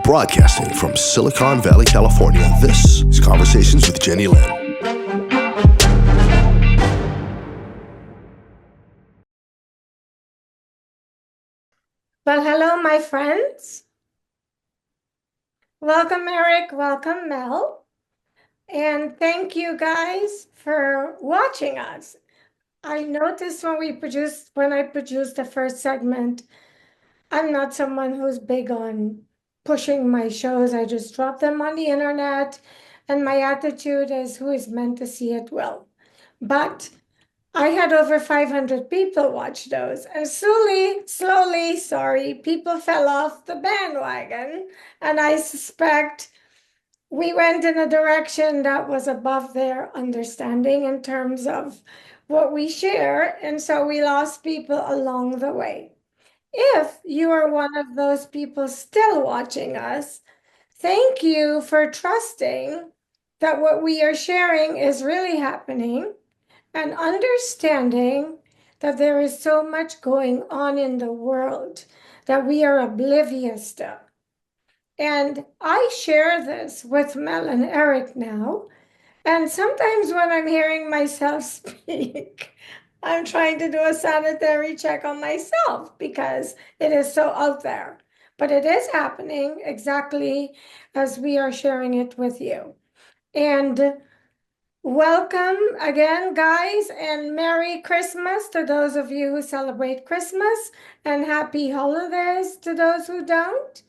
Broadcasting from Silicon Valley, California, this is Conversations with Jennylyn. Well, hello, my friends. Welcome, Erik. Welcome, Mel. And thank you guys for watching us. I noticed when I produced the first segment, I'm not someone who's big on pushing my shows. I just drop them on the internet, and my attitude is who is meant to see it will. But I had over 500 people watch those, and slowly, people fell off the bandwagon, and I suspect we went in a direction that was above their understanding in terms of what we share, and so we lost people along the way. If you are one of those people still watching us, thank you for trusting that what we are sharing is really happening and understanding that there is so much going on in the world that we are oblivious to. And I share this with Mel and Erik now. And sometimes when I'm hearing myself speak, I'm trying to do a sanitary check on myself because it is so out there. But it is happening exactly as we are sharing it with you. And welcome again, guys, and Merry Christmas to those of you who celebrate Christmas, and Happy Holidays to those who don't.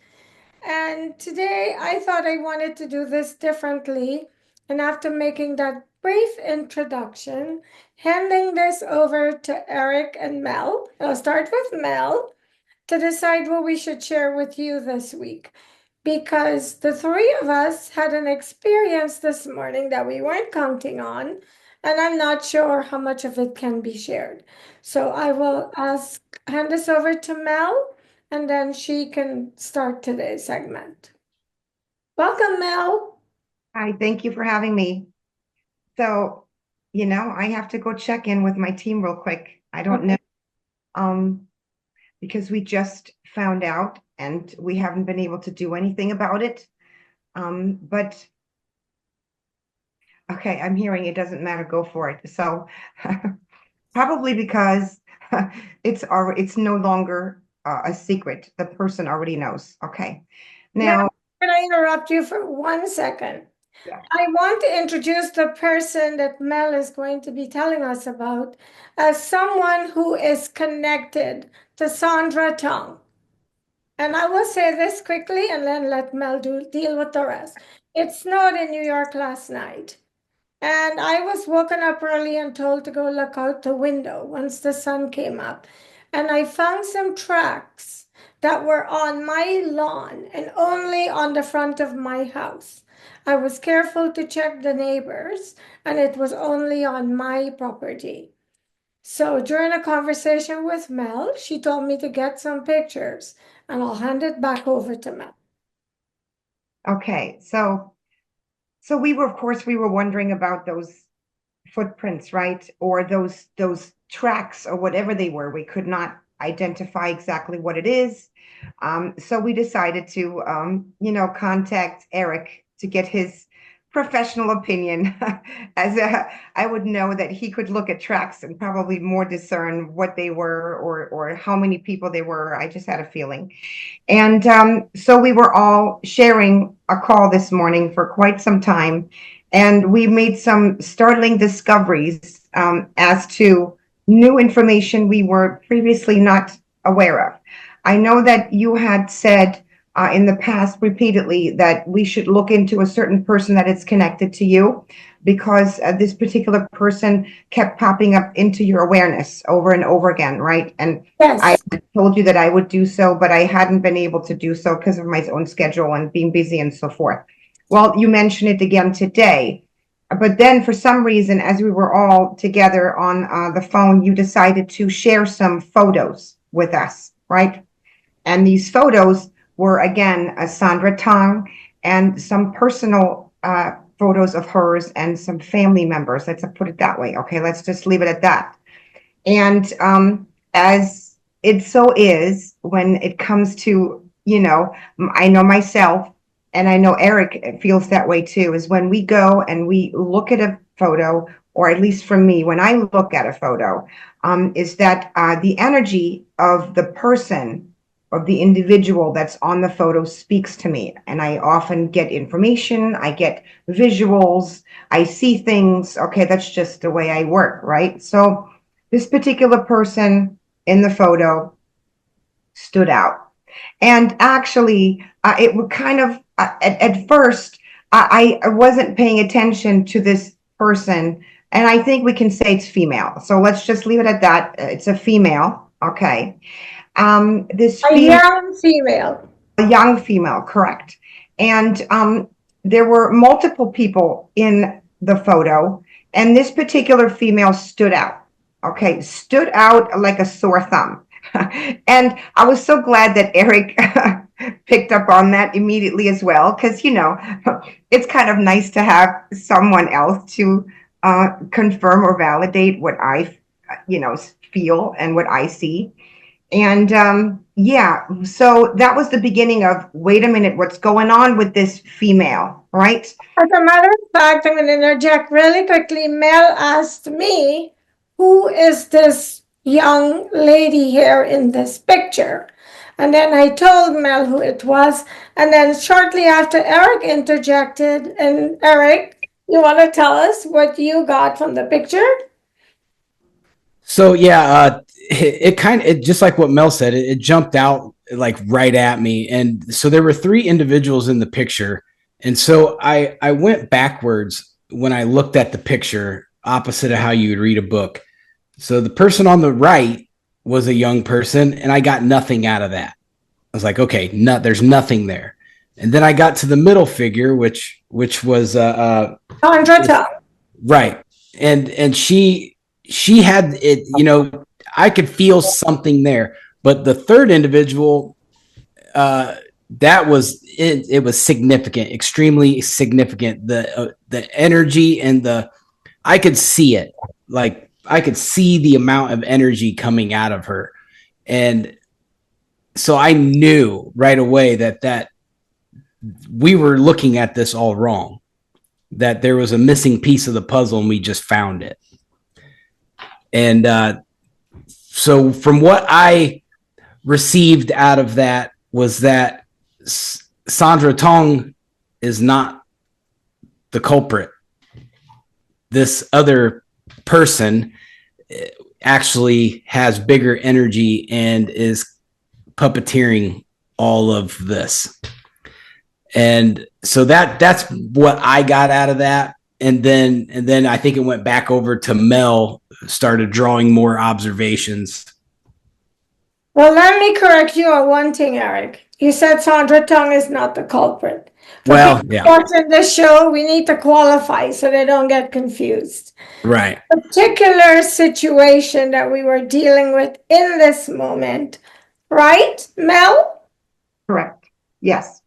And today I thought I wanted to do this differently. And after making that brief introduction, handing this over to Erik and Mel, I'll start with Mel to decide what we should share with you this week. Because the three of us had an experience this morning that we weren't counting on, and I'm not sure how much of it can be shared. So I will hand this over to Mel, and then she can start today's segment. Welcome, Mel. Hi, thank you for having me. So, I have to go check in with my team real quick. I don't know, because we just found out and we haven't been able to do anything about it. But okay, I'm hearing it doesn't matter, go for it. So probably because it's no longer a secret. The person already knows. Okay. Now, can I interrupt you for 1 second? yeah. I want to introduce the person that Mel is going to be telling us about as someone who is connected to Sandra Tong. And I will say this quickly and then let Mel deal with the rest. It snowed in New York last night. And I was woken up early and told to go look out the window once the sun came up. And I found some tracks that were on my lawn and only on the front of my house. I was careful to check the neighbors, and it was only on my property. So during a conversation with Mel, she told me to get some pictures, and I'll hand it back over to Mel. Okay. So we were wondering about those footprints, right? Or those tracks or whatever they were. We could not identify exactly what it is. So we decided to, contact Erik to get his professional opinion, as I would know that he could look at tracks and probably more discern what they were or how many people they were. I just had a feeling. And so we were all sharing a call this morning for quite some time. And we made some startling discoveries as to new information we were previously not aware of. I know that you had said in the past repeatedly that we should look into a certain person that is connected to you because this particular person kept popping up into your awareness over and over again, right? And Yes. I told you that I would do so, but I hadn't been able to do so because of my own schedule and being busy and so forth. Well, you mentioned it again today, but then for some reason, as we were all together on the phone, you decided to share some photos with us, right? And these photos were, again, Sandra Tong and some personal photos of hers and some family members. Let's put it that way. Okay, let's just leave it at that. And as it so is, when it comes to, I know myself, and I know Erik feels that way too, is when we go and we look at a photo, or at least for me, when I look at a photo, is that the energy of the person, of the individual that's on the photo speaks to me. And I often get information, I get visuals, I see things. Okay, that's just the way I work, right? So this particular person in the photo stood out. And actually, it would kind of, at first, I wasn't paying attention to this person. And I think we can say it's female. So let's just leave it at that. It's a female. Okay. This A female, young female. a young female, correct. And there were multiple people in the photo, and this particular female stood out. Okay, stood out like a sore thumb. And I was so glad that Erik picked up on that immediately as well, because, it's kind of nice to have someone else to confirm or validate what I, feel and what I see. And yeah, so that was the beginning of, wait a minute, what's going on with this female, right? As a matter of fact, I'm going to interject really quickly. Mel asked me, who is this young lady here in this picture? And then I told Mel who it was. And then shortly after, Erik interjected. And Erik, you want to tell us what you got from the picture? So yeah, it just like what Mel said, it jumped out like right at me. And so there were three individuals in the picture. And so I went backwards when I looked at the picture, opposite of how you would read a book. So the person on the right was a young person, and I got nothing out of that. I was like, okay, there's nothing there. And then I got to the middle figure, which was Sandra Tong. right. And she had it, I could feel something there. But the third individual, that was it. It was significant, extremely significant. The energy and I could see it. Like I could see the amount of energy coming out of her, and so I knew right away that we were looking at this all wrong. That there was a missing piece of the puzzle, and we just found it. And so, from what I received out of that was that Sandra Tong is not the culprit. This other person actually has bigger energy and is puppeteering all of this. And so that's what I got out of that. And then I think it went back over to Mel, started drawing more observations. Well, let me correct you on one thing, Erik. You said Sandra Tong is not the culprit. Well, yeah. Watching this show, we need to qualify so they don't get confused. Right. The particular situation that we were dealing with in this moment, right, Mel? Correct. Yes.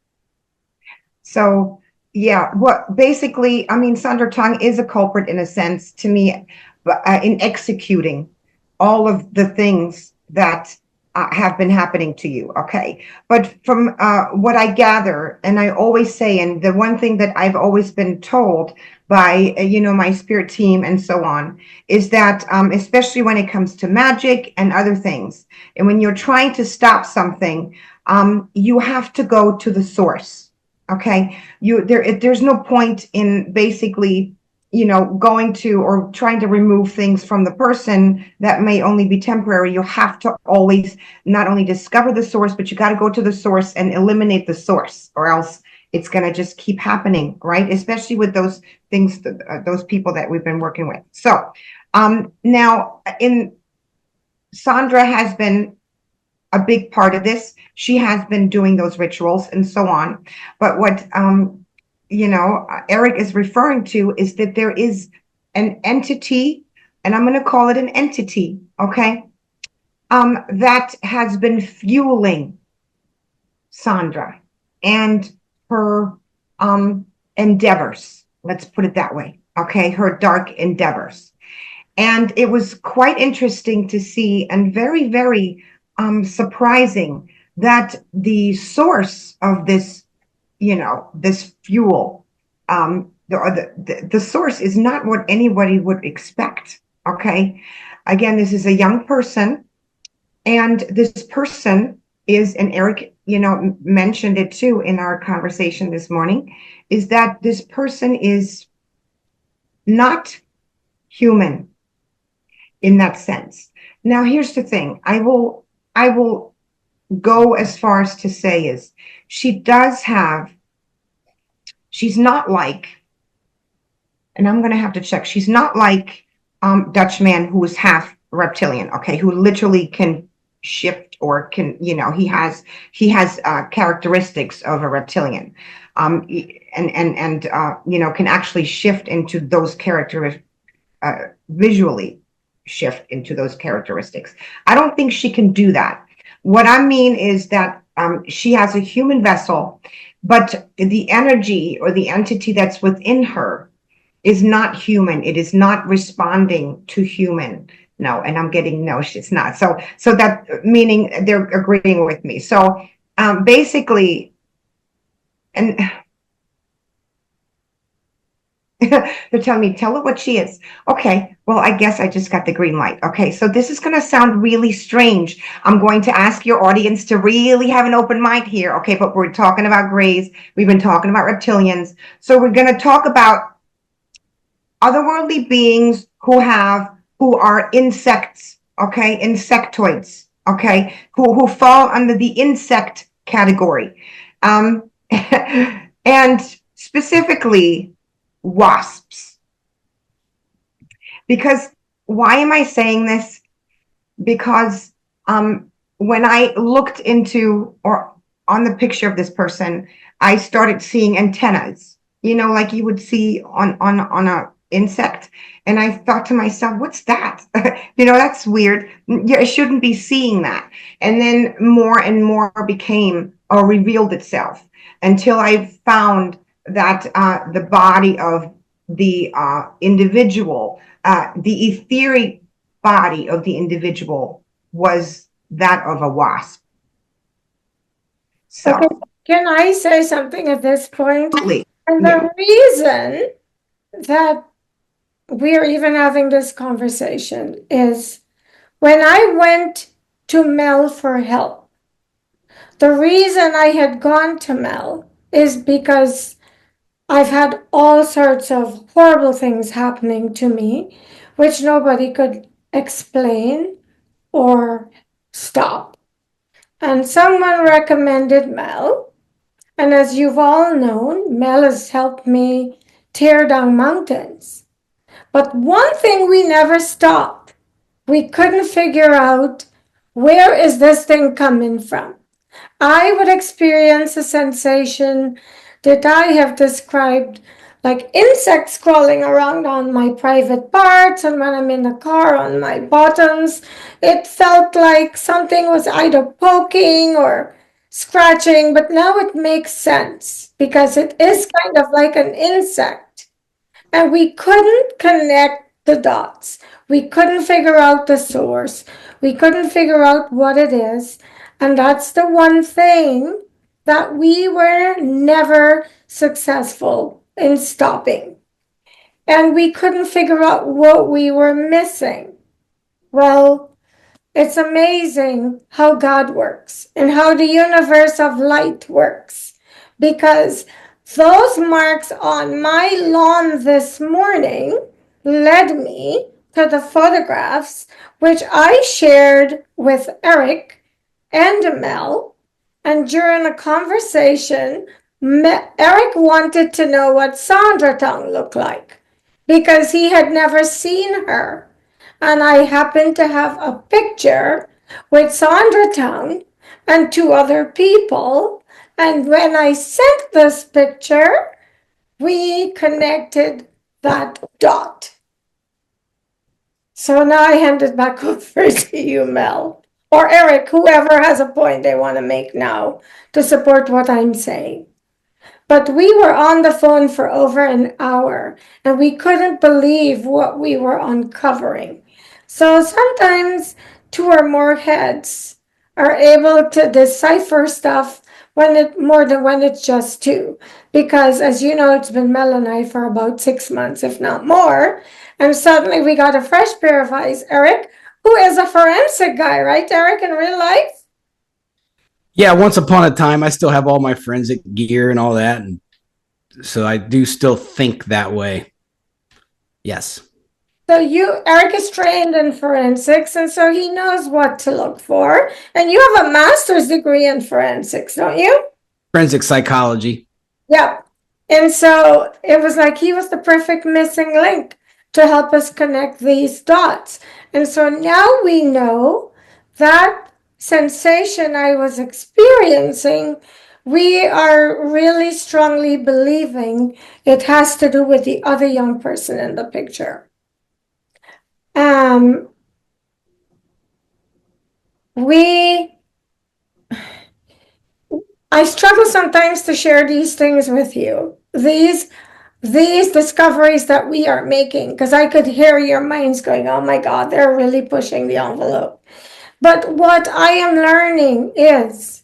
So, yeah, what basically, I mean, Sandra Tong is a culprit in a sense to me, in executing all of the things that have been happening to you. Okay. But from what I gather, and I always say, and the one thing that I've always been told by, my spirit team and so on, is that especially when it comes to magic and other things, and when you're trying to stop something, you have to go to the source. Okay. There's no point in basically going to or trying to remove things from the person that may only be temporary. You have to always not only discover the source, but you got to go to the source and eliminate the source, or else it's going to just keep happening, right? Especially with those things, those people that we've been working with. So now Sandra has been a big part of this. She has been doing those rituals and so on. But what Erik is referring to is that there is an entity, and I'm going to call it an entity, okay, that has been fueling Sandra and her endeavors. Let's put it that way, okay, her dark endeavors. And it was quite interesting to see, and very, very surprising that the source of this, this fuel, the source is not what anybody would expect. Okay. Again, this is a young person, and this person is, and Erik, mentioned it too in our conversation this morning, is that this person is not human in that sense. Now, here's the thing. I will go as far as to say is she's not like, and I'm going to have to check, she's not like Dutchman, who is half reptilian, okay, who literally can shift or can, he has characteristics of a reptilian, and can actually shift into those characteristics, visually shift into those characteristics. I don't think she can do that. What I mean is that she has a human vessel, but the energy or the entity that's within her is not human. It is not responding to human. No, and I'm getting no, it's not. So that meaning they're agreeing with me. So basically, and they're telling me, tell her what she is. Okay, well, I guess I just got the green light. Okay, so this is going to sound really strange. I'm going to ask your audience to really have an open mind here. Okay, but we're talking about grays. We've been talking about reptilians. So we're going to talk about otherworldly beings who are insects, okay, insectoids, okay, who fall under the insect category. And specifically, wasps. Because why am I saying this? Because when I looked into or on the picture of this person, I started seeing antennas, like you would see on a insect. And I thought to myself, what's that? That's weird. I shouldn't be seeing that. And then more and more became or revealed itself until I found that the body of the individual, the etheric body of the individual was that of a wasp. So, okay. Can I say something at this point? absolutely. And the reason that we're even having this conversation is when I went to Mel for help, the reason I had gone to Mel is because I've had all sorts of horrible things happening to me, which nobody could explain or stop. And someone recommended Mel. And as you've all known, Mel has helped me tear down mountains. But one thing we never stopped. We couldn't figure out, where is this thing coming from? I would experience a sensation that I have described like insects crawling around on my private parts, and when I'm in the car on my buttons. It felt like something was either poking or scratching, but now it makes sense because it is kind of like an insect. And we couldn't connect the dots. We couldn't figure out the source. We couldn't figure out what it is. And that's the one thing that we were never successful in stopping. And we couldn't figure out what we were missing. Well, it's amazing how God works and how the universe of light works, because those marks on my lawn this morning led me to the photographs which I shared with Erik and Mel. And during a conversation, Erik wanted to know what Sandra Tong looked like because he had never seen her. And I happened to have a picture with Sandra Tong and two other people. And when I sent this picture, we connected that dot. So now I hand it back over to you, Mel, or Erik, whoever has a point they want to make now to support what I'm saying. But we were on the phone for over an hour, and we couldn't believe what we were uncovering. So sometimes two or more heads are able to decipher stuff more than when it's just two. Because as you know, it's been Mel and I for about 6 months, if not more. And suddenly we got a fresh pair of eyes, Erik, who is a forensic guy, right, Erik, in real life? Yeah, once upon a time, I still have all my forensic gear and all that, and so I do still think that way. Yes. So Erik is trained in forensics, and so he knows what to look for. And you have a master's degree in forensics, don't you? Forensic psychology. Yep. And so it was like he was the perfect missing link to help us connect these dots. And so now we know that sensation I was experiencing, we are really strongly believing it has to do with the other young person in the picture. I struggle sometimes to share these things with you. These discoveries that we are making, because I could hear your minds going, oh my God, they're really pushing the envelope. But what I am learning is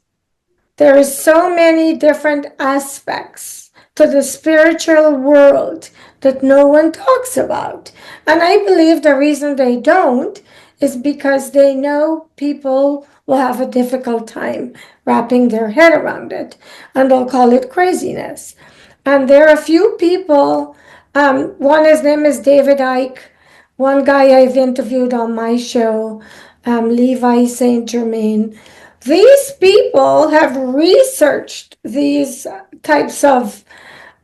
there is so many different aspects to the spiritual world that no one talks about. And I believe the reason they don't is because they know people will have a difficult time wrapping their head around it, and they'll call it craziness. And there are a few people, his name is David Icke, one guy I've interviewed on my show, Levi St. Germain. These people have researched these types of,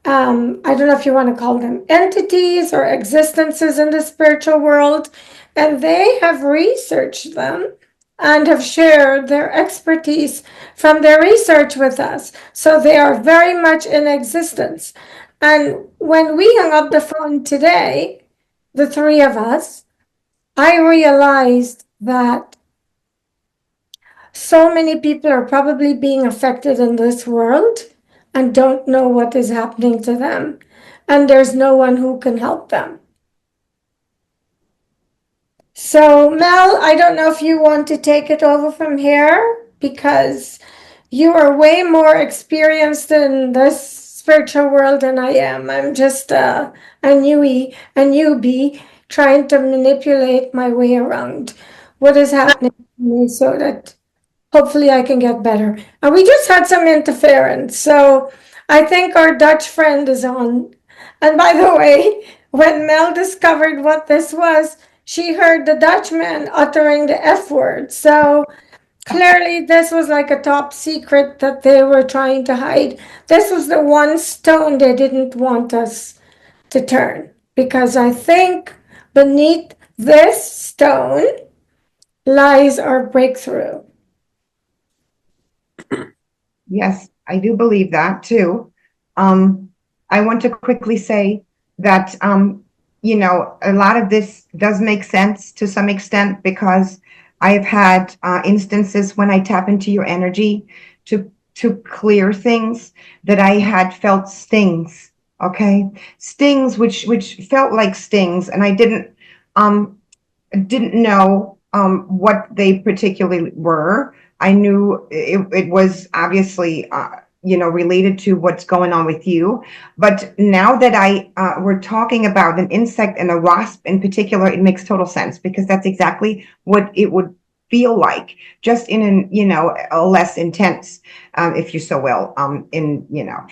I don't know if you want to call them entities or existences in the spiritual world, and they have researched them and have shared their expertise from their research with us. So they are very much in existence. And when we hung up the phone today, the three of us, I realized that so many people are probably being affected in this world and don't know what is happening to them. And there's no one who can help them. So, Mel, I don't know if you want to take it over from here because you are way more experienced in this spiritual world than I am. I'm just a newbie trying to manipulate my way around what is happening to me so that hopefully I can get better. And we just had some interference. So I think our Dutch friend is on. And by the way, when Mel discovered what this was, she heard the Dutchman uttering the F word. So clearly this was like a top secret that they were trying to hide. This was the one stone they didn't want us to turn. Because I think beneath this stone lies our breakthrough. Yes, I do believe that too. I want to quickly say that, a lot of this does make sense to some extent because I've had instances when I tap into your energy to clear things that I had felt stings. Okay, stings which felt like stings, and I didn't know what they particularly were. I knew it was obviously, related to what's going on with you. But now that we're talking about an insect and a wasp in particular, it makes total sense because that's exactly what it would feel like, just in a less intense, if you so will,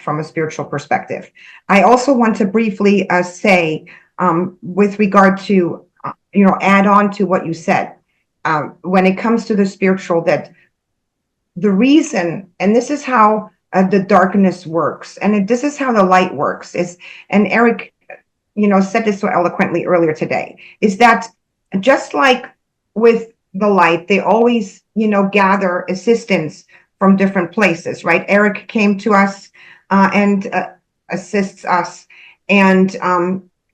from a spiritual perspective. I also want to briefly say, with regard to, add on to what you said, when it comes to the spiritual, that the reason, and this is how the darkness works, and this is how the light works, and Erik, said this so eloquently earlier today, is that just like with the light, they always, gather assistance from different places, right? Erik came to us and assists us, and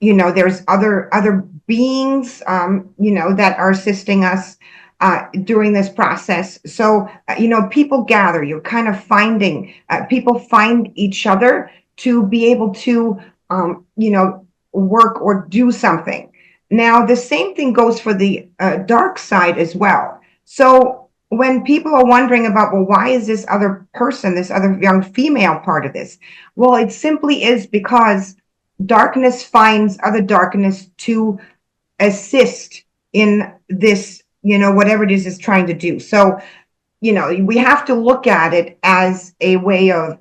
there's other beings, that are assisting us during this process. So, people gather, you're kind of finding, people find each other to be able to, work or do something. Now, the same thing goes for the dark side as well. So when people are wondering about, well, why is this other person, this other young female part of this? Well, it simply is because darkness finds other darkness to assist in this, whatever it is it's trying to do. So, we have to look at it as a way of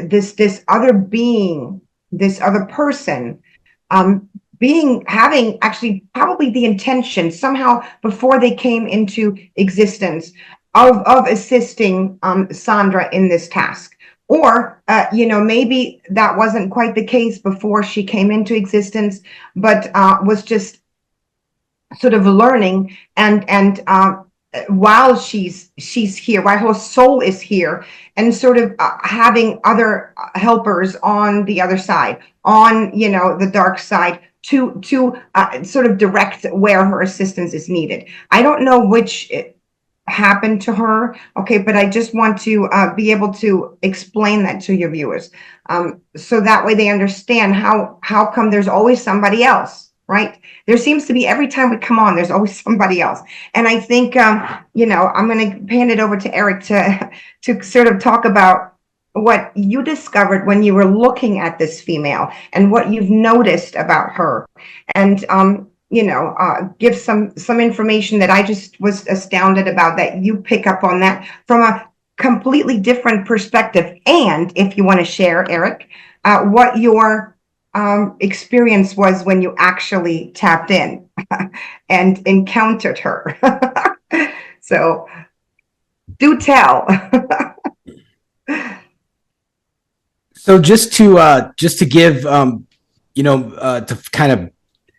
this other being, this other person, having actually probably the intention somehow before they came into existence of assisting Sandra in this task. Or, maybe that wasn't quite the case before she came into existence, but was just sort of learning and while she's here, while her soul is here, and sort of having other helpers on the other side, on the dark side, to sort of direct where her assistance is needed. I don't know which happened to her, okay, but I just want to be able to explain that to your viewers, so that way they understand how come there's always somebody else. Right? There seems to be, every time we come on, there's always somebody else. And I think, I'm going to hand it over to Erik to sort of talk about what you discovered when you were looking at this female and what you've noticed about her. And, give some information that I just was astounded about, that you pick up on that from a completely different perspective. And if you want to share, Erik, what your experience was when you actually tapped in and encountered her. So do tell. So just to give to kind of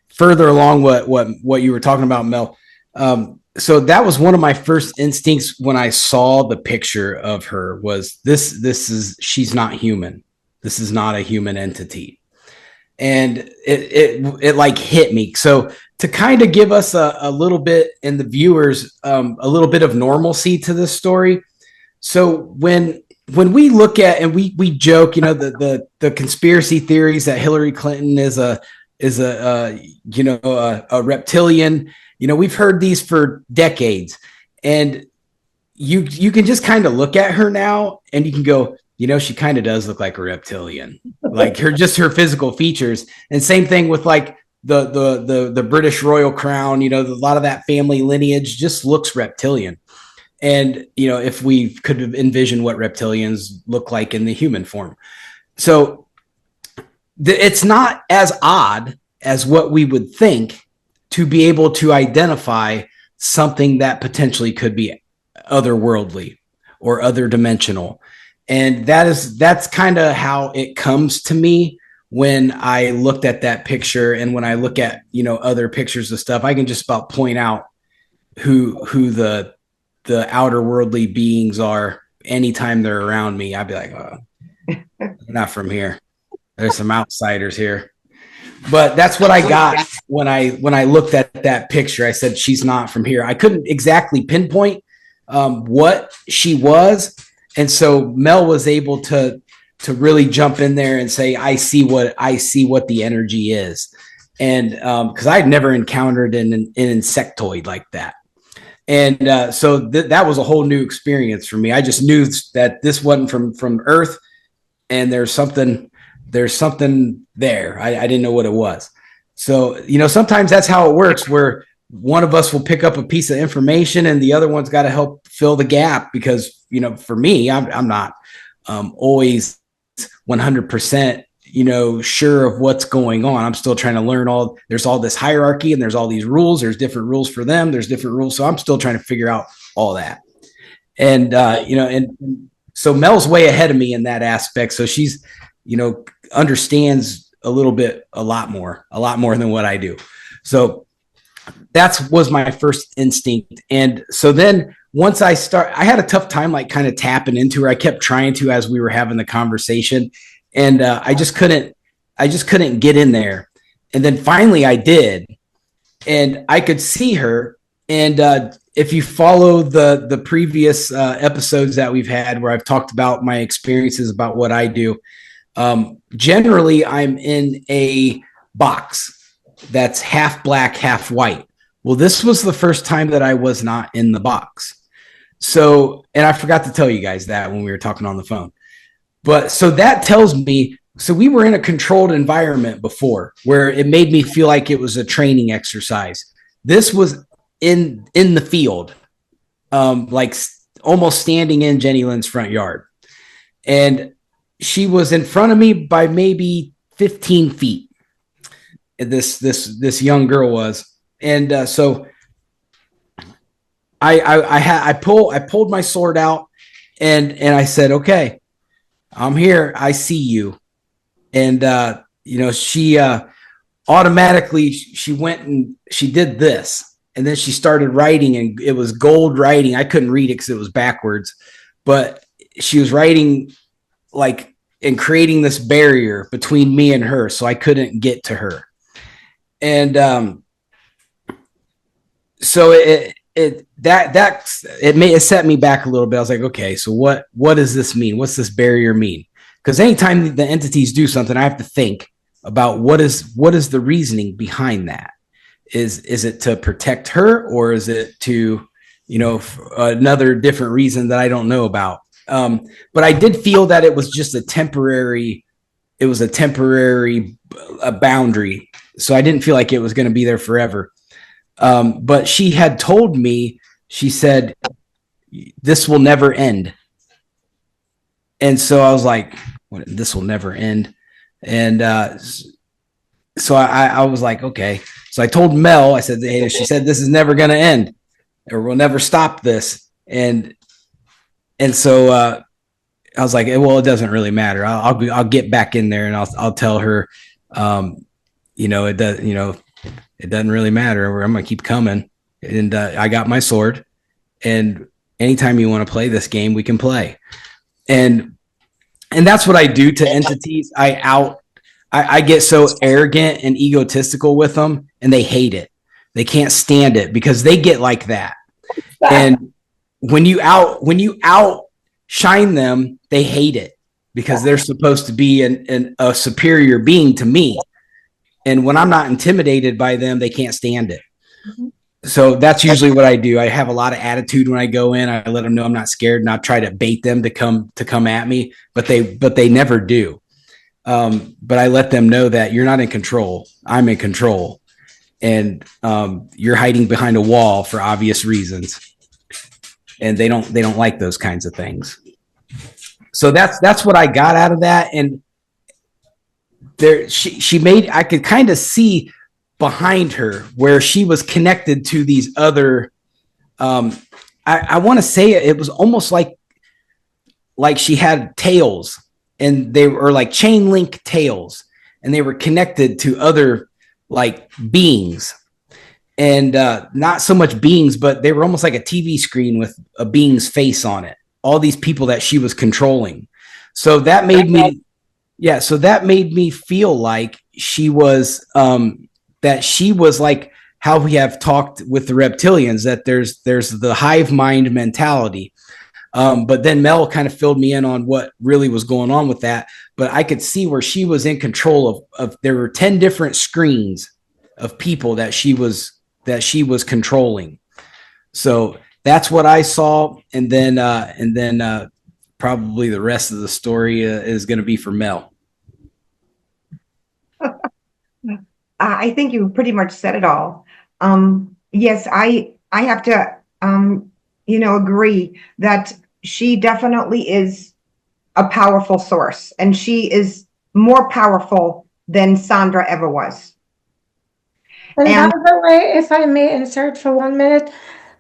further along what you were talking about, Mel. So that was one of my first instincts when I saw the picture of her, was she's not human. This is not a human entity. And it like hit me. So to kind of give us a little bit, and the viewers, a little bit of normalcy to this story. So when we look at, and we joke, the conspiracy theories that Hillary Clinton is a reptilian, we've heard these for decades, and you can just kind of look at her now and you can go, she kind of does look like a reptilian, like her physical features. And same thing with like the British royal crown, a lot of that family lineage just looks reptilian. And, if we could envision what reptilians look like in the human form. So it's not as odd as what we would think to be able to identify something that potentially could be otherworldly or other dimensional. And that's kind of how it comes to me when I looked at that picture. And when I look at, other pictures of stuff, I can just about point out who the outer worldly beings are anytime they're around me. I'd be like, oh, they're not from here. There's some outsiders here. But that's what I got when I looked at that picture. I said, she's not from here. I couldn't exactly pinpoint what she was. And so Mel was able to really jump in there and say, I see what the energy is. And because I'd never encountered an insectoid like that. And so that was a whole new experience for me. I just knew that this wasn't from Earth, and there's something there. I didn't know what it was. So, sometimes that's how it works, where one of us will pick up a piece of information and the other one's got to help fill the gap, because, for me, I'm not always 100%, sure of what's going on. I'm still trying to learn there's all this hierarchy and there's all these rules. There's different rules for them. There's different rules. So I'm still trying to figure out all that. And, and so Mel's way ahead of me in that aspect. So she's, understands a lot more than what I do. So that was my first instinct. And so then once I had a tough time, like kind of tapping into her. I kept trying to, as we were having the conversation, and I just couldn't get in there. And then finally I did, and I could see her. And if you follow the previous episodes that we've had, where I've talked about my experiences about what I do, generally I'm in a box that's half black, half white. Well, this was the first time that I was not in the box. So, and I forgot to tell you guys that when we were talking on the phone. But so that tells me, so we were in a controlled environment before where it made me feel like it was a training exercise. This was in the field, like almost standing in Jennylyn's front yard. And she was in front of me by maybe 15 feet. This young girl was. And so I pulled my sword out and I said, okay, I'm here. I see you. And, she automatically, she went and she did this. And then she started writing, and it was gold writing. I couldn't read it because it was backwards, but she was writing like and creating this barrier between me and her. So I couldn't get to her. And so it set me back a little bit. I was like, okay, so what does this mean? What's this barrier mean? Because anytime the entities do something, I have to think about what is the reasoning behind that. Is it to protect her, or is it to, another different reason that I don't know about? But I did feel that it was just a temporary boundary. So I didn't feel like it was going to be there forever. But she had told me, she said, this will never end. And so I was like, this will never end. And so I was like, okay. So I told Mel, I said, hey, she said, this is never going to end, or we'll never stop this. And so I was like, well, it doesn't really matter. I'll get back in there and I'll tell her, it doesn't really matter. I'm going to keep coming. And I got my sword, and anytime you want to play this game, we can play. And that's what I do to entities. I get so arrogant and egotistical with them, and they hate it. They can't stand it because they get like that. And when you outshine them, they hate it because they're supposed to be a superior being to me. And when I'm not intimidated by them, they can't stand it. Mm-hmm. So that's usually what I do. I have a lot of attitude when I go in. I let them know I'm not scared, and I try to bait them to come at me, but they never do. But I let them know that you're not in control. I'm in control, and you're hiding behind a wall for obvious reasons, and they don't like those kinds of things. So that's what I got out of that. And there, she made, I could kind of see behind her where she was connected to these other. I want to say it was almost like she had tails. And they were like chain link tails, and they were connected to other like beings, and not so much beings, but they were almost like a TV screen with a being's face on it. All these people that she was controlling. So that made me feel like she was like how we have talked with the reptilians, that there's the hive mind mentality. But then Mel kind of filled me in on what really was going on with that. But I could see where she was in control of there were 10 different screens of people that she was controlling. So that's what I saw. And then probably the rest of the story is going to be for Mel. I think you pretty much said it all. Yes, I have to, agree that she definitely is a powerful source, and she is more powerful than Sandra ever was. And by the way, if I may insert for 1 minute,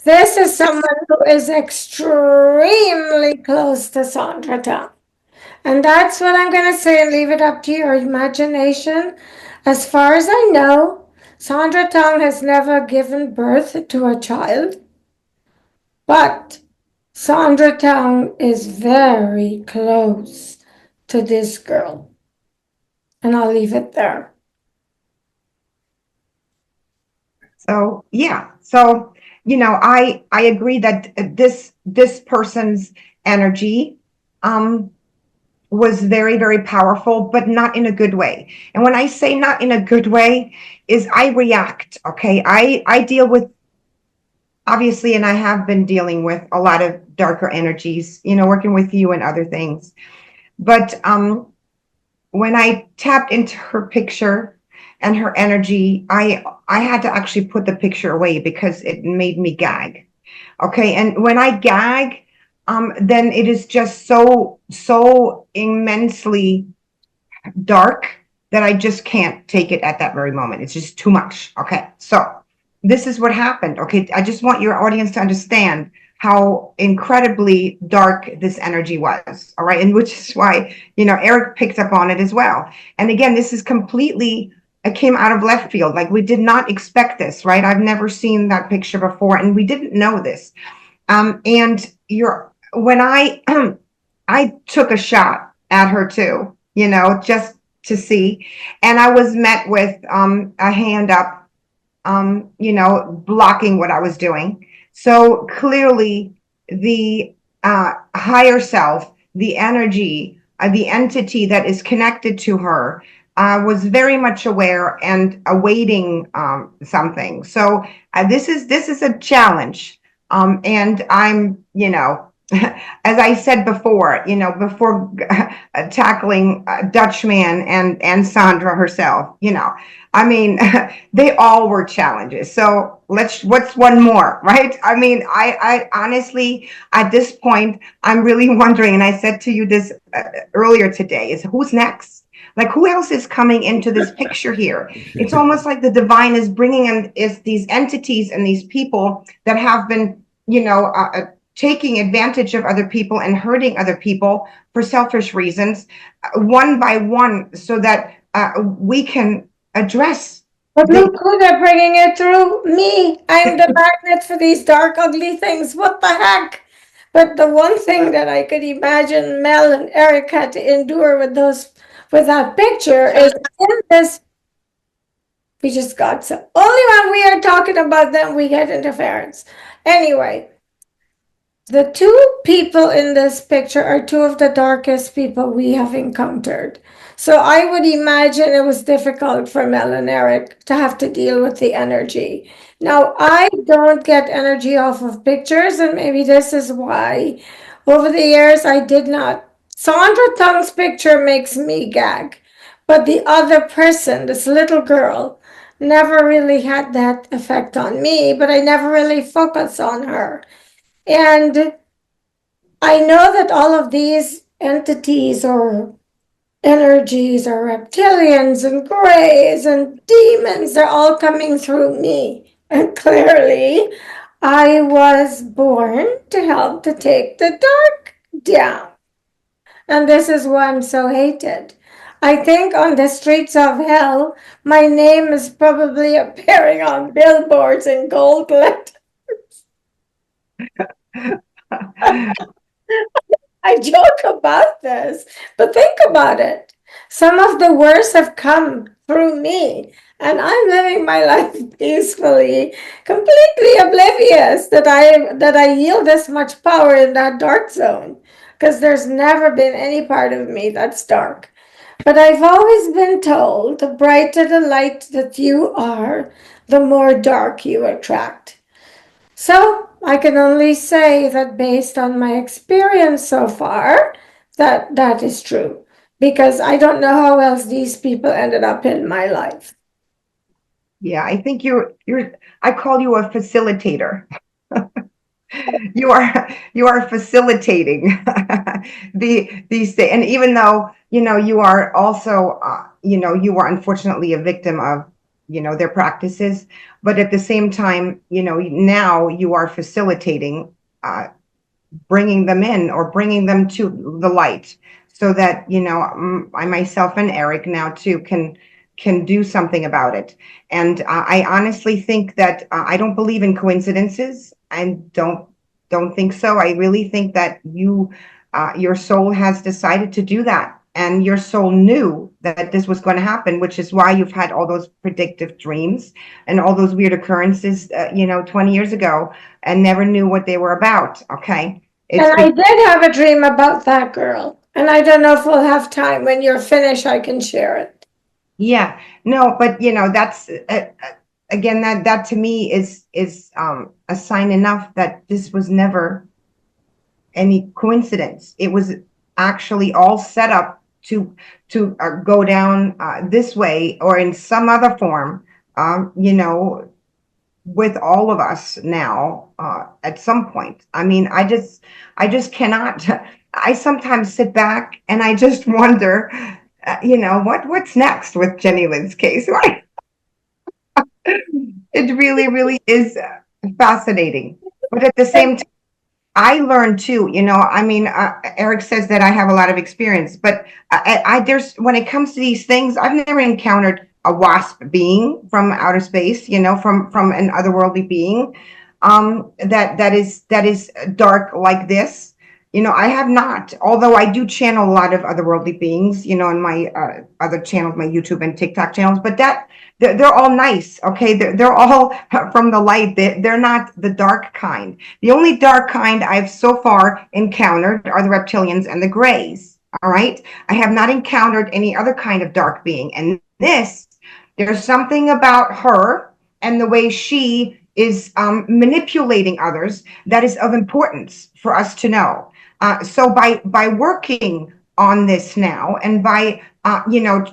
this is someone who is extremely close to Sandra Tong. And that's what I'm going to say, and leave it up to your imagination. As far as I know, Sandra Tong has never given birth to a child. But Sandra Tong is very close to this girl. And I'll leave it there. So, yeah. So, I agree that this person's energy was very, very powerful, but not in a good way. And when I say not in a good way, is I react, okay? I deal with, obviously, and I have been dealing with a lot of darker energies, you know, working with you and other things. But when I tapped into her picture and her energy, I had to actually put the picture away because it made me gag. Okay, and when I gag, then it is just so immensely dark that I just can't take it at that very moment. It's just too much. Okay, so this is what happened. Okay, I just want your audience to understand how incredibly dark this energy was. All right, and which is why, you know, Erik picked up on it as well. And again, this is completely, it came out of left field. Like, we did not expect this, right? I've never seen that picture before, and we didn't know this. And when I I took a shot at her too, you know, just to see, and I was met with a hand up, you know, blocking what I was doing. So clearly, the higher self, the energy, the entity that is connected to her, was very much aware and awaiting something. So this is a challenge, and I'm, you know, as I said before, you know, before tackling Dutchman and Sandra herself, you know, I mean, they all were challenges. So what's one more, right? I mean, I honestly, at this point, I'm really wondering, and I said to you this earlier today, is who's next? Like, who else is coming into this picture here? It's almost like the divine is bringing in these entities and these people that have been, you know, taking advantage of other people and hurting other people for selfish reasons, one by one, so that we can address. But look who they're bringing it through me. I'm the magnet for these dark, ugly things. What the heck? But the one thing that I could imagine Mel and Erik had to endure with that picture is in this. We just got some. Only when we are talking about them, we get interference. Anyway, the two people in this picture are two of the darkest people we have encountered. So I would imagine it was difficult for Mel and Erik to have to deal with the energy. Now, I don't get energy off of pictures, and maybe this is why over the years I did not. Sandra Tong's picture makes me gag, but the other person, this little girl, never really had that effect on me, but I never really focused on her. And I know that all of these entities or energies or reptilians and grays and demons, they're all coming through me. And clearly, I was born to help to take the dark down. And this is why I'm so hated. I think on the streets of hell, my name is probably appearing on billboards in gold letters. I joke about this, but think about it. Some of the worst have come through me, and I'm living my life peacefully, completely oblivious that I yield this much power in that dark zone, because there's never been any part of me that's dark. But I've always been told the brighter the light that you are, the more dark you attract. So I can only say that based on my experience so far, that is true. Because I don't know how else these people ended up in my life. Yeah, I think I call you a facilitator. You are facilitating these things. And even though, you know, you are also, you know, you are unfortunately a victim of, you know, their practices, but at the same time, you know, now you are facilitating, bringing them in or bringing them to the light, so that, you know, I myself and Erik now too can do something about it. And I honestly think that I don't believe in coincidences. I don't think so. I really think that your soul has decided to do that, and your soul knew that this was going to happen, which is why you've had all those predictive dreams and all those weird occurrences, you know, 20 years ago, and never knew what they were about. Okay. And I did have a dream about that girl. And I don't know if we'll have time. When you're finished, I can share it. Yeah, no, but you know, that's again, that to me is a sign enough that this was never any coincidence. It was actually all set up to go down this way or in some other form, you know, with all of us now at some point. I mean, I just cannot. I sometimes sit back and I just wonder, you know, what's next with Jennylyn's case, right? It really, really is fascinating. But at the same time, I learned too, you know, I mean, Erik says that I have a lot of experience, but there's, when it comes to these things, I've never encountered a wasp being from outer space, you know, from an otherworldly being, that is dark like this. You know, I have not, although I do channel a lot of otherworldly beings, you know, on my other channels, my YouTube and TikTok channels, but they're all nice, okay? They're all from the light. They're not the dark kind. The only dark kind I've so far encountered are the reptilians and the grays, all right? I have not encountered any other kind of dark being. And there's something about her and the way she is manipulating others that is of importance for us to know. So by working on this now and by, you know,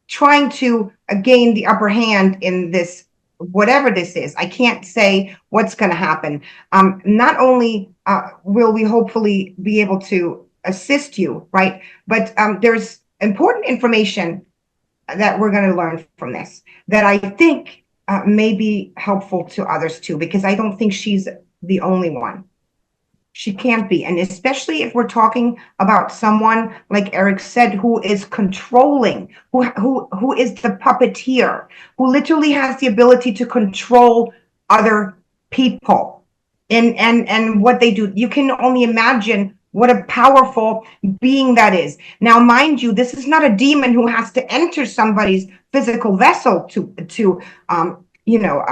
trying to gain the upper hand in this, whatever this is, I can't say what's going to happen. Not only will we hopefully be able to assist you, right? But there's important information that we're going to learn from this that I think may be helpful to others too, because I don't think she's the only one. She can't be. And especially if we're talking about someone, like Erik said, who is controlling, who is the puppeteer, who literally has the ability to control other people and what they do. You can only imagine what a powerful being that is. Now, mind you, this is not a demon who has to enter somebody's physical vessel to you know,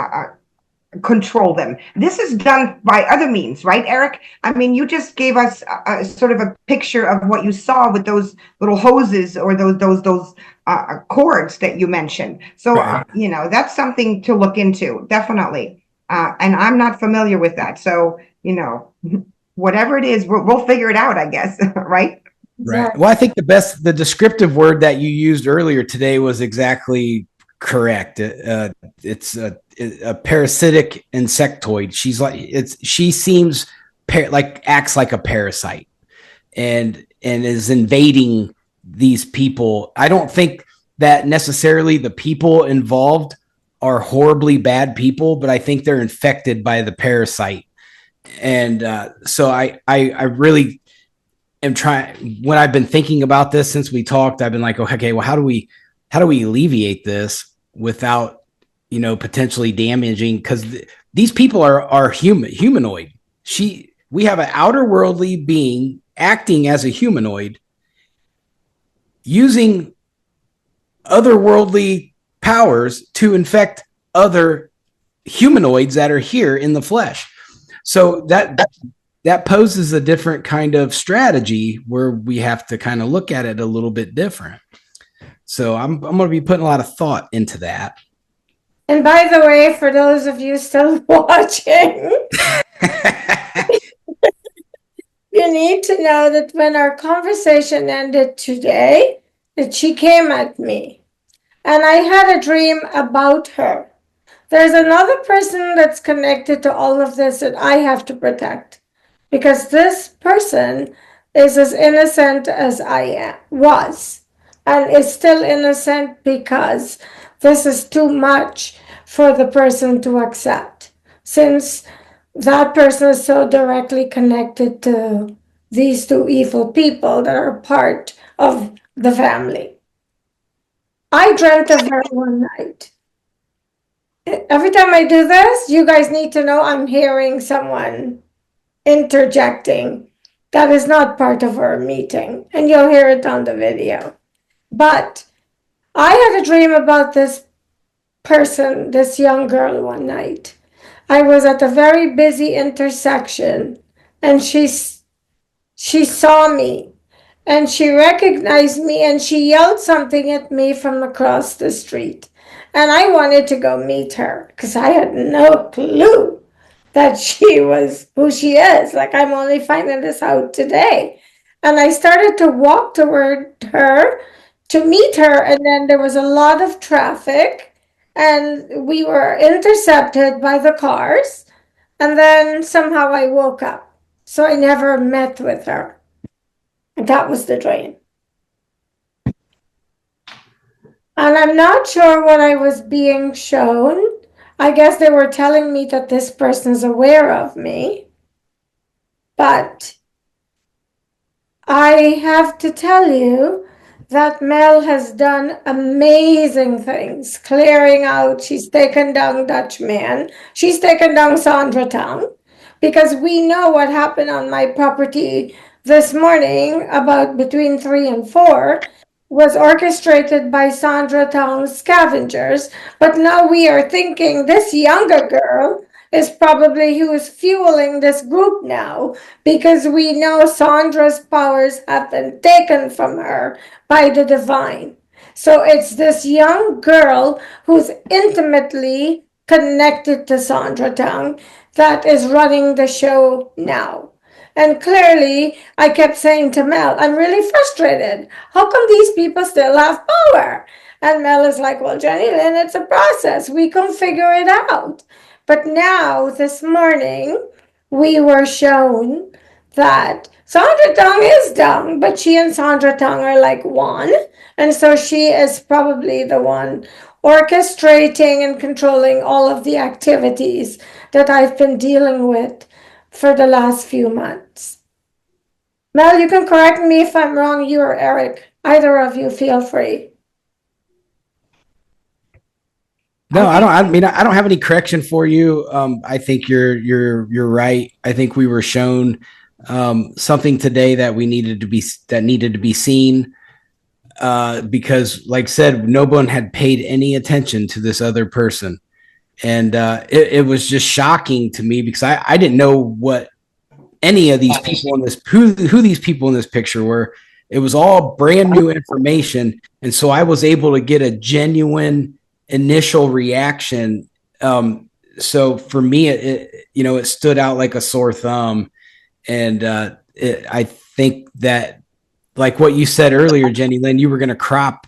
control them. This is done by other means, right, Erik? I mean, you just gave us a sort of a picture of what you saw with those little hoses or those cords that you mentioned. So, Right. you know, that's something to look into, definitely. And I'm not familiar with that. So, you know, whatever it is, we'll figure it out, I guess, right? Right. Well, I think the descriptive word that you used earlier today was exactly correct. It's a parasitic insectoid. She seems acts like a parasite and is invading these people. I don't think that necessarily the people involved are horribly bad people, but I think they're infected by the parasite. And so I really am trying, when I've been thinking about this since we talked, I've been like, okay, well, how do we alleviate this without, you know, potentially damaging, because these people are humanoid. We have an outer worldly being acting as a humanoid using otherworldly powers to infect other humanoids that are here in the flesh. So that poses a different kind of strategy where we have to kind of look at it a little bit different. So I'm going to be putting a lot of thought into that. And by the way, for those of you still watching, you need to know that when our conversation ended today, that she came at me and I had a dream about her. There's another person that's connected to all of this that I have to protect, because this person is as innocent as I was, and is still innocent, because this is too much for the person to accept, since that person is so directly connected to these two evil people that are part of the family. I dreamt of her one night. Every time I do this, you guys need to know I'm hearing someone interjecting. That is not part of our meeting, and you'll hear it on the video. But I had a dream about this person, this young girl, one night. I was at a very busy intersection, and she saw me, and she recognized me, and she yelled something at me from across the street. And I wanted to go meet her because I had no clue that she was who she is. Like, I'm only finding this out today. And I started to walk toward her to meet her, and then there was a lot of traffic, and we were intercepted by the cars. And then somehow I woke up. So I never met with her. And that was the dream. And I'm not sure what I was being shown. I guess they were telling me that this person is aware of me. But I have to tell you that Mel has done amazing things, clearing out. She's taken down Dutchman. She's taken down Sandra Tong, because we know what happened on my property this morning about between 3 and 4 was orchestrated by Sandra Tong's scavengers. But now we are thinking this younger girl is probably who is fueling this group now, because we know Sandra's powers have been taken from her by the divine. So it's this young girl who's intimately connected to Sandra Tong that is running the show now. And clearly, I kept saying to Mel, I'm really frustrated. How come these people still have power? And Mel is like, well, Jennylyn, it's a process. We can figure it out. But now, this morning, we were shown that Sandra Tong is dumb, but she and Sandra Tong are like one. And so she is probably the one orchestrating and controlling all of the activities that I've been dealing with for the last few months. Mel, you can correct me if I'm wrong, you or Erik. Either of you, feel free. No, I don't. I mean, I don't have any correction for you. I think you're right. I think we were shown something today that needed to be seen, because, like I said, no one had paid any attention to this other person, and it was just shocking to me, because I didn't know what any of these people in this who these people in this picture were. It was all brand new information, and so I was able to get a genuine initial reaction. So for me, it stood out like a sore thumb, and I think that, like what you said earlier, Jennylyn, you were going to crop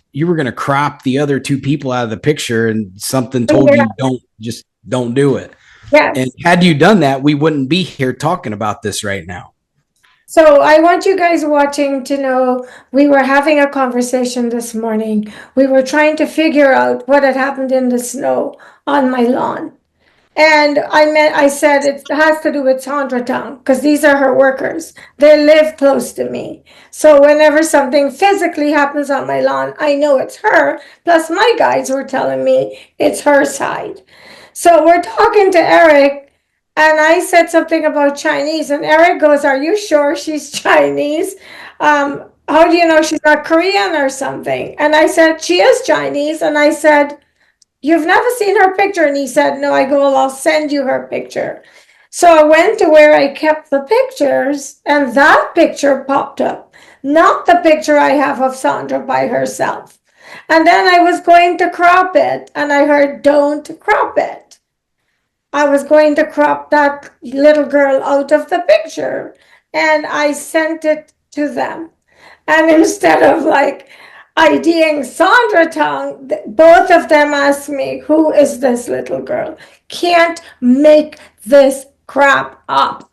the other two people out of the picture, and something told you don't do it. Yes. And had you done that, we wouldn't be here talking about this right now. So I want you guys watching to know we were having a conversation this morning. We were trying to figure out what had happened in the snow on my lawn. And I said it has to do with Sandra Tong, because these are her workers. They live close to me. So whenever something physically happens on my lawn, I know it's her. Plus my guys were telling me it's her side. So we're talking to Erik, and I said something about Chinese, and Erik goes, are you sure she's Chinese? How do you know she's not Korean or something? And I said, she is Chinese. And I said, you've never seen her picture? And he said, no. I go, well, I'll send you her picture. So I went to where I kept the pictures, and that picture popped up, not the picture I have of Sandra by herself. And then I was going to crop it, and I heard, don't crop it. I was going to crop that little girl out of the picture, and I sent it to them. And instead of like IDing Sandra Tong, both of them asked me, who is this little girl? Can't make this crap up.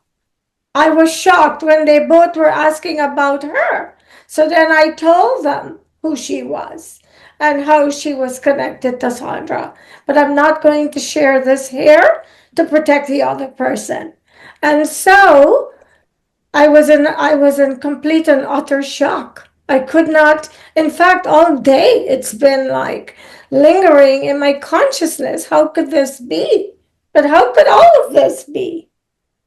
I was shocked when they both were asking about her. So then I told them who she was and how she was connected to Sandra. But I'm not going to share this here to protect the other person. And so I was in complete and utter shock. I could not, in fact, all day it's been like lingering in my consciousness. How could this be? But how could all of this be?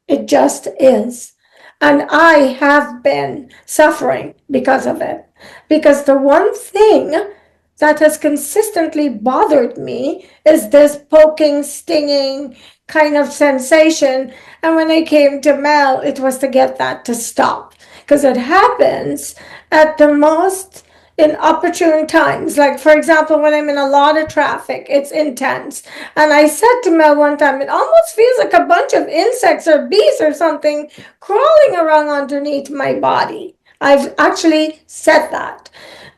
It just is. And I have been suffering because of it. Because the one thing that has consistently bothered me is this poking, stinging kind of sensation. And when I came to Mel, it was to get that to stop. Because it happens at the most in opportune times. Like, for example, when I'm in a lot of traffic, it's intense. And I said to Mel one time, it almost feels like a bunch of insects or bees or something crawling around underneath my body. I've actually said that.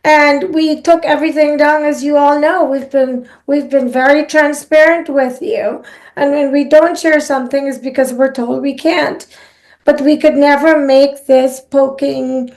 And we took everything down, as you all know. We've been very transparent with you. And when we don't share something, it's because we're told we can't. But we could never make this poking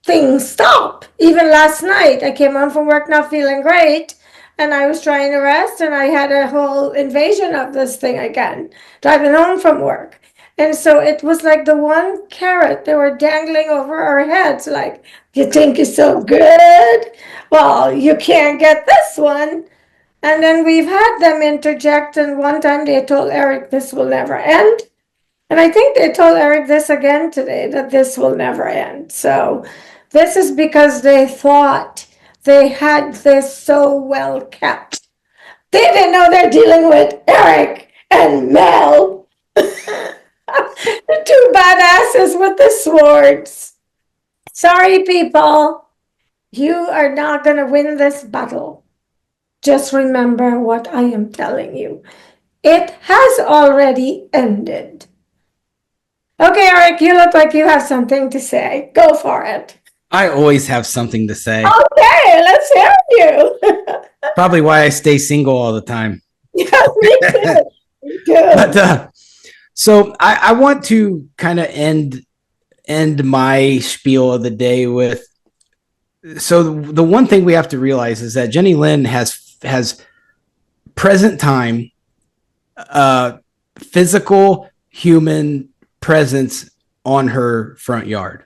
thing stop. Even last night, I came home from work not feeling great, and I was trying to rest, and I had a whole invasion of this thing again, driving home from work. And so it was like the one carrot they were dangling over our heads, like, you think you're so good? Well, you can't get this one. And then we've had them interject, and one time they told Erik this will never end. And I think they told Erik this again today, that this will never end. So this is because they thought they had this so well kept. They didn't know they're dealing with Erik and Mel, the two badasses with the swords. Sorry, people. You are not going to win this battle. Just remember what I am telling you. It has already ended. Okay, Erik, you look like you have something to say. Go for it. I always have something to say. Okay, let's hear you. Probably why I stay single all the time. Yeah, me too. Me too. But so I want to kind of end my spiel of the day with. So the one thing we have to realize is that Jennylyn has present time, physical human presence on her front yard.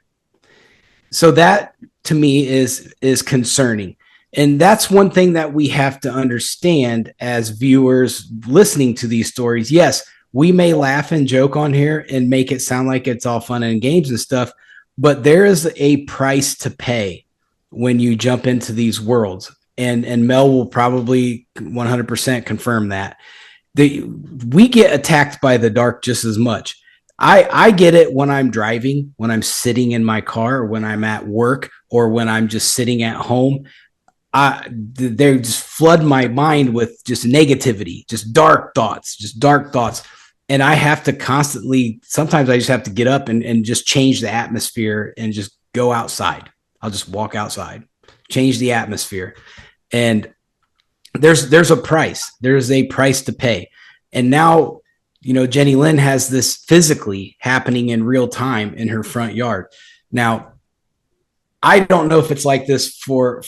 So that to me is concerning. And that's one thing that we have to understand as viewers listening to these stories. Yes, we may laugh and joke on here and make it sound like it's all fun and games and stuff, but there is a price to pay when you jump into these worlds. And Mel will probably 100% confirm that. We get attacked by the dark just as much. I get it when I'm driving, when I'm sitting in my car, or when I'm at work, or when I'm just sitting at home. They just flood my mind with just negativity, just dark thoughts. And I have to constantly, sometimes I just have to get up and just change the atmosphere and just go outside. I'll just walk outside, change the atmosphere. And there's a price. There's a price to pay. And now, Jennylyn has this physically happening in real time in her front yard. Now, I don't know if it's like this for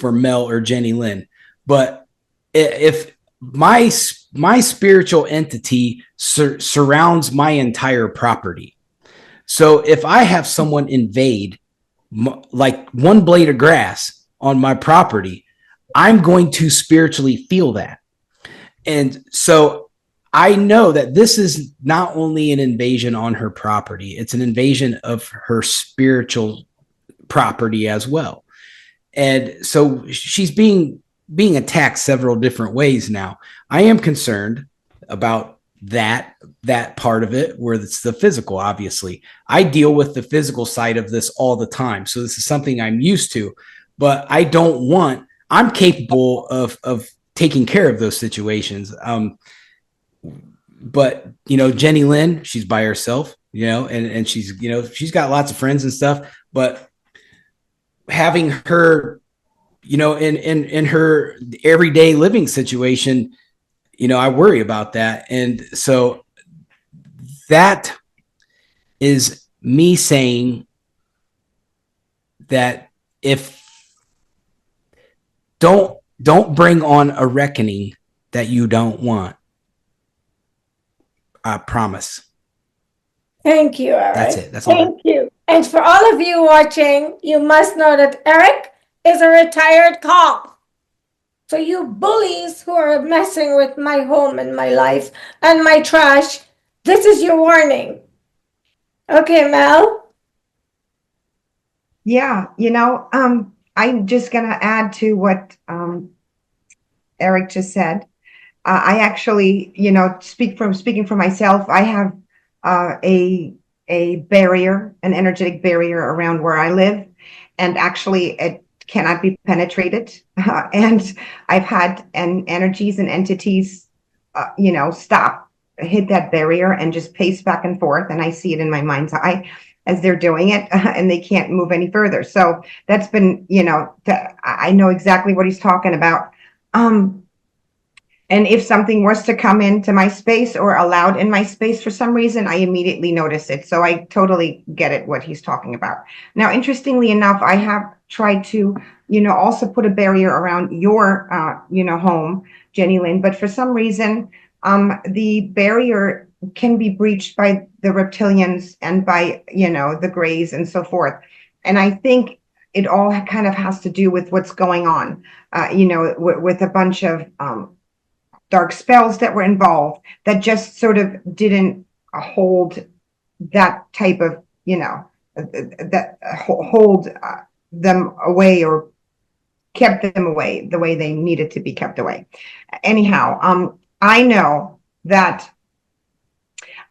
Mel or Jennylyn, but if my spiritual entity surrounds my entire property. So if I have someone invade like one blade of grass on my property, I'm going to spiritually feel that. And so I know that this is not only an invasion on her property, it's an invasion of her spiritual property as well. And so she's being attacked several different ways now. I am concerned about that part of it, where it's the physical. Obviously, I deal with the physical side of this all the time, so this is something I'm used to. But I'm capable of taking care of those situations. But Jennylyn, she's by herself, and she's she's got lots of friends and stuff. But having her, in her everyday living situation, I worry about that. And so that is me saying that don't bring on a reckoning that you don't want. I promise. Thank you, Erik. That's it. That's all. Thank you. And for all of you watching, you must know that Erik is a retired cop. So you bullies who are messing with my home and my life and my trash, this is your warning. Okay, Mel? Yeah, I'm just going to add to what Erik just said. I actually, speaking for myself, I have a barrier, an energetic barrier around where I live. And actually, cannot be penetrated. And I've had energies and entities, hit that barrier and just pace back and forth. And I see it in my mind's eye as they're doing it, and they can't move any further. So that's been, I know exactly what he's talking about. And if something was to come into my space or allowed in my space for some reason, I immediately notice it. So I totally get it, what he's talking about. Now, interestingly enough, I have tried to, also put a barrier around your, home, Jennylyn, but for some reason, the barrier can be breached by the reptilians and by, the grays and so forth. And I think it all kind of has to do with what's going on, with a bunch of, dark spells that were involved that just sort of didn't hold that type of, that hold them away or kept them away the way they needed to be kept away. Anyhow, I know that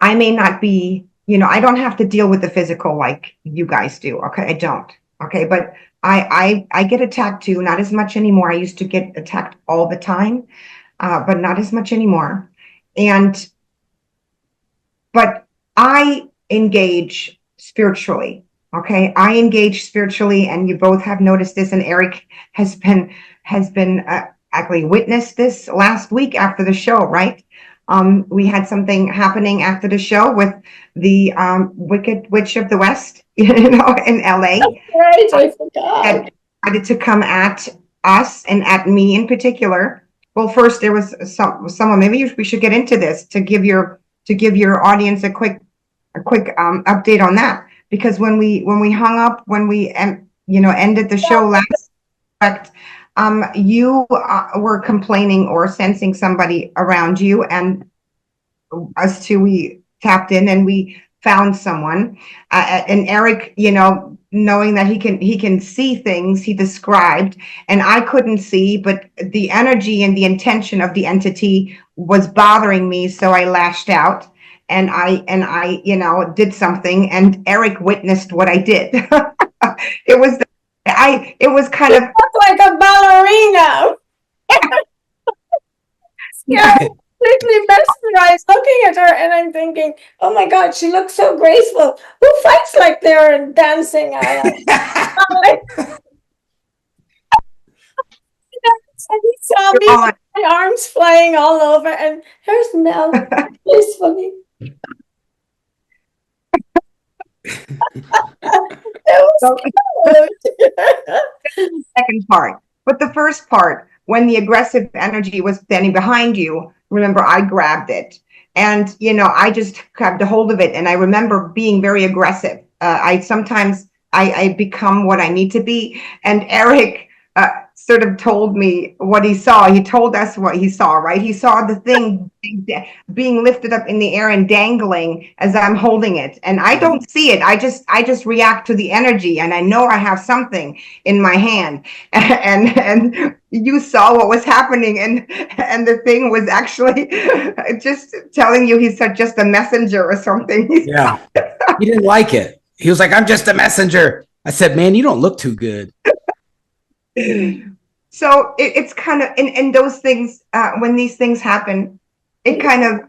I may not be, I don't have to deal with the physical like you guys do. Okay, I don't. Okay, but I get attacked too, not as much anymore. I used to get attacked all the time. But not as much anymore. But I engage spiritually. Okay, I engage spiritually, and you both have noticed this. And Erik has been actually witnessed this last week after the show, right? We had something happening after the show with the Wicked Witch of the West, in LA. Right, I forgot. That decided to come at us and at me in particular. Well, first there was someone. Maybe we should get into this to give your audience a quick update on that. Because when we hung up, when we ended the show last, you were complaining or sensing somebody around you, and us two, we tapped in and we found someone. And Erik, knowing that he can see things, he described, and I couldn't see, but the energy and the intention of the entity was bothering me, so I lashed out and I did something, and Erik witnessed what I did. It was kind of like a ballerina. Yeah, completely mesmerized looking at her, and I'm thinking, oh my God, she looks so graceful. Who fights like they're dancing? And he saw me with my arms flying all over, and here's Mel gracefully. It was cute. Second part. But the first part, when the aggressive energy was standing behind you, remember, I grabbed it. And, I just grabbed a hold of it. And I remember being very aggressive. I become what I need to be. And Erik sort of told me what he saw. He told us what he saw, right? He saw the thing being lifted up in the air and dangling as I'm holding it. And I don't see it. I just react to the energy, and I know I have something in my hand. And you saw what was happening, and the thing was actually just telling you he's just a messenger or something. Yeah. He didn't like it. He was like, I'm just a messenger. I said, man, you don't look too good. So it's kind of, and those things, when these things happen, it kind of,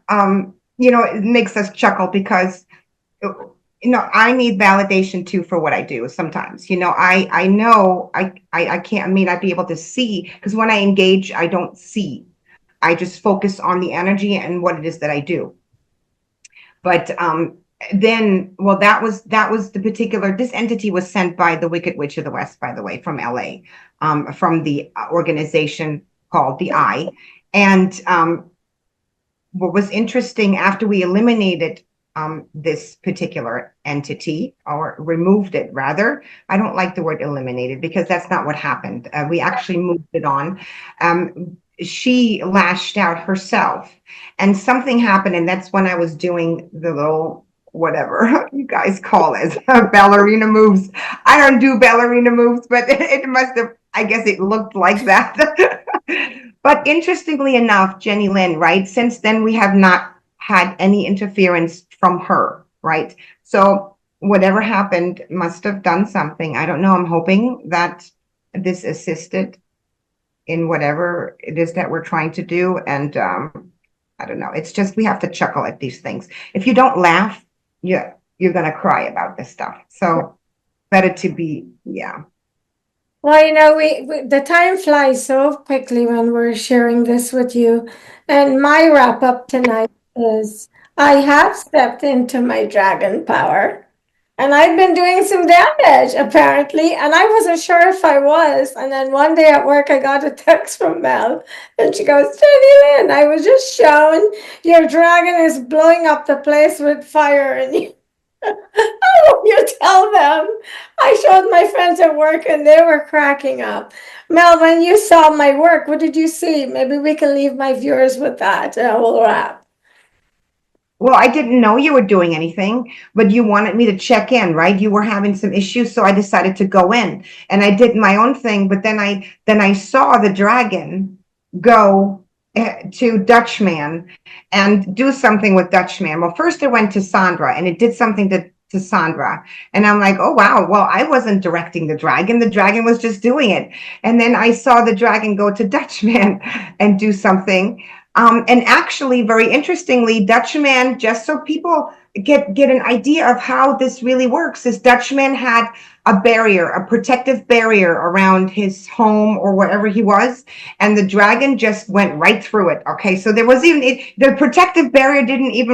it makes us chuckle because, I need validation too for what I do sometimes. I know I can't, I may not be able to see, because when I engage, I don't see. I just focus on the energy and what it is that I do. But then, well, that was the particular, this entity was sent by the Wicked Witch of the West, by the way, from LA, from the organization called the Eye. And what was interesting, after we eliminated this particular entity, or removed it rather, I don't like the word eliminated because that's not what happened. We actually moved it on. She lashed out herself, and something happened, and that's when I was doing the little, whatever you guys call it, ballerina moves. I don't do ballerina moves, but it must have, I guess it looked like that. But interestingly enough, Jennylyn, right, since then we have not had any interference from her, right? So whatever happened must have done something. I don't know. I'm hoping that this assisted in whatever it is that we're trying to do. And I don't know. It's just we have to chuckle at these things. If you don't laugh, you're gonna cry about this stuff. So better to be, yeah. Well, we the time flies so quickly when we're sharing this with you. And my wrap up tonight is I have stepped into my dragon power. And I've been doing some damage, apparently, and I wasn't sure if I was. And then one day at work, I got a text from Mel, and she goes, Jennylyn, I was just shown your dragon is blowing up the place with fire, and you, how will you tell them? I showed my friends at work, and they were cracking up. Mel, when you saw my work, what did you see? Maybe we can leave my viewers with that, and we'll wrap. Well, I didn't know you were doing anything, but you wanted me to check in, right? You were having some issues, so I decided to go in, and I did my own thing. But then I saw the dragon go to Dutchman and do something with Dutchman. Well, first it went to Sandra, and it did something to Sandra, and I'm like, oh wow, well, I wasn't directing the dragon was just doing it. And then I saw the dragon go to Dutchman and do something. And actually, very interestingly, Dutchman, just so people get an idea of how this really works, is Dutchman had a barrier, a protective barrier around his home or wherever he was, and the dragon just went right through it. Okay, so there was the protective barrier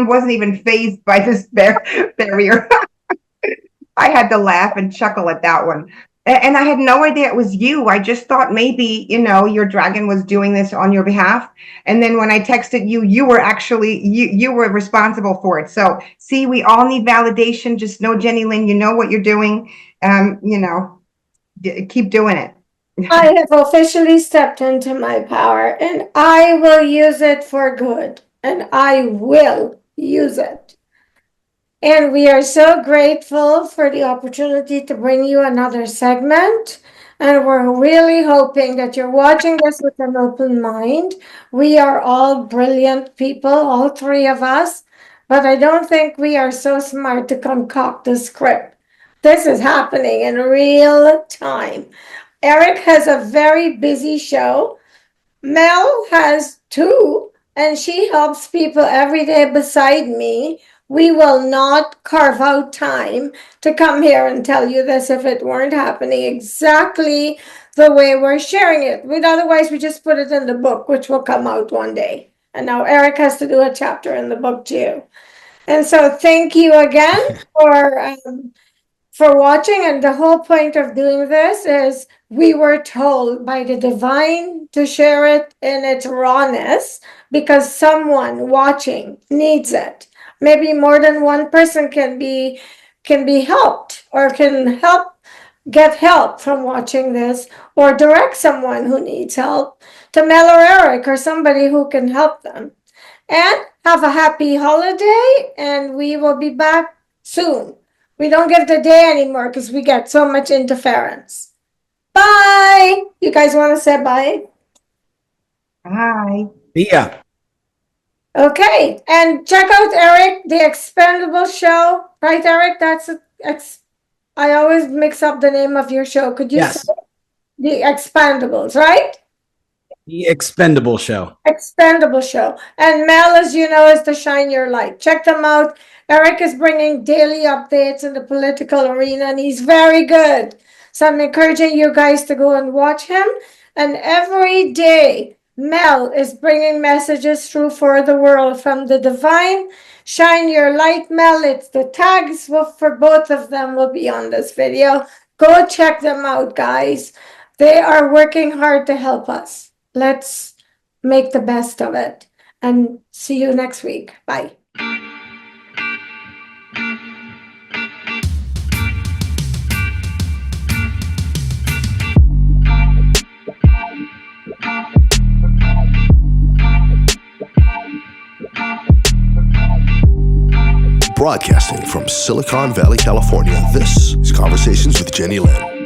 wasn't even phased by this barrier. I had to laugh and chuckle at that one. And I had no idea it was you. I just thought maybe, your dragon was doing this on your behalf. And then when I texted you, you were actually, you were responsible for it. So see, we all need validation. Just know, Jennylyn, you know what you're doing. Keep doing it. I have officially stepped into my power, and I will use it for good, and I will use it. And we are so grateful for the opportunity to bring you another segment. And we're really hoping that you're watching this with an open mind. We are all brilliant people, all three of us, but I don't think we are so smart to concoct a script. This is happening in real time. Erik has a very busy show. Mel has two, and she helps people every day beside me. We will not carve out time to come here and tell you this if it weren't happening exactly the way we're sharing it. Otherwise, we just put it in the book, which will come out one day. And now Erik has to do a chapter in the book too. And so thank you again for watching. And the whole point of doing this is we were told by the divine to share it in its rawness because someone watching needs it. Maybe more than one person can be helped or can get help from watching this, or direct someone who needs help to Mel or Erik or somebody who can help them. And have a happy holiday, and we will be back soon. We don't give the day anymore because we get so much interference. Bye. You guys want to say bye? Bye. See ya. Okay, and check out Erik, the Expandable Show. Right, Erik? I always mix up the name of your show. Could you say it? The Expandables, right? The Expendable Show. Expandable Show. And Mel, as you know, is the Shine Your Light. Check them out. Erik is bringing daily updates in the political arena, and he's very good. So I'm encouraging you guys to go and watch him. And every day, Mel is bringing messages through for the world from the divine. Shine Your Light, Mel. It's the tags for both of them will be on this video. Go check them out, guys. They are working hard to help us. Let's make the best of it. And see you next week. Bye. Broadcasting from Silicon Valley, California, this is Conversations with Jennylyn.